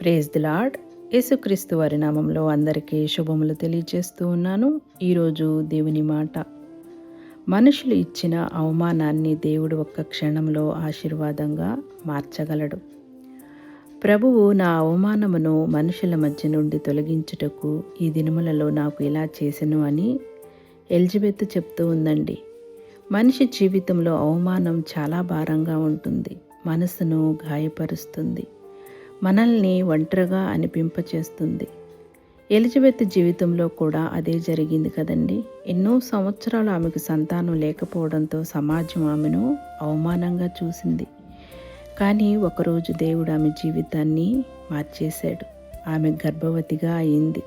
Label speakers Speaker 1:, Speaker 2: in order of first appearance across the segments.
Speaker 1: Praise the lord. యేసుక్రీస్తు వారి నామంలో అందరికీ శుభములు తెలియజేస్తూ ఉన్నాను. ఈరోజు దేవుని మాట, మనుషులు ఇచ్చిన అవమానాన్ని దేవుడు ఒక్క క్షణంలో ఆశీర్వాదంగా మార్చగలడు. ప్రభువు నా అవమానమును మనుషుల మధ్య నుండి తొలగించుటకు ఈ దినములలో నాకు ఇలా చేసెను అని ఎలిజబెత్ చెప్తూ ఉందండి. మనిషి జీవితంలో అవమానం చాలా భారంగా ఉంటుంది, మనసును గాయపరుస్తుంది, మనల్ని ఒంటరిగా అనిపింపచేస్తుంది. ఎలిజబెత్ జీవితంలో కూడా అదే జరిగింది కదండి. ఎన్నో సంవత్సరాలు ఆమెకు సంతానం లేకపోవడంతో సమాజం ఆమెను అవమానంగా చూసింది. కానీ ఒకరోజు దేవుడు ఆమె జీవితాన్ని మార్చేశాడు. ఆమె గర్భవతిగా అయింది.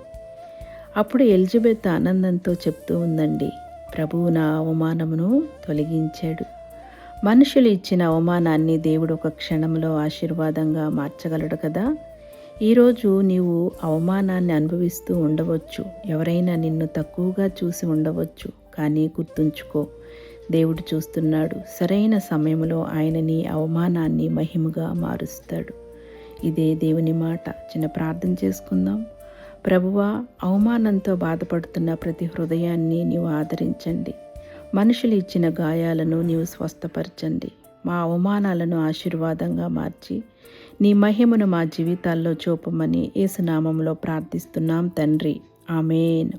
Speaker 1: అప్పుడు ఎలిజబెత్ ఆనందంతో చెప్తూ ఉందండి, ప్రభువు నా అవమానమును తొలగించాడు. మనుషులు ఇచ్చిన అవమానాన్ని దేవుడు ఒక క్షణంలో ఆశీర్వాదంగా మార్చగలడు కదా. ఈరోజు నీవు అవమానాన్ని అనుభవిస్తూ ఉండవచ్చు, ఎవరైనా నిన్ను తక్కువగా చూసి ఉండవచ్చు. కానీ గుర్తుంచుకో, దేవుడు చూస్తున్నాడు. సరైన సమయంలో ఆయన నీ అవమానాన్ని మహిమగా మారుస్తాడు. ఇదే దేవుని మాట. చిన్న ప్రార్థన చేసుకుందాం. ప్రభువా, అవమానంతో బాధపడుతున్న ప్రతి హృదయాన్ని నీవు ఆదరించండి. మనుషులు ఇచ్చిన గాయాలను నీవు స్వస్థపరచండి. మా అవమానాలను ఆశీర్వాదంగా మార్చి నీ మహిమను మా జీవితాల్లో చూపమని యేసు నామములో ప్రార్థిస్తున్నాం తండ్రి. ఆమేన్.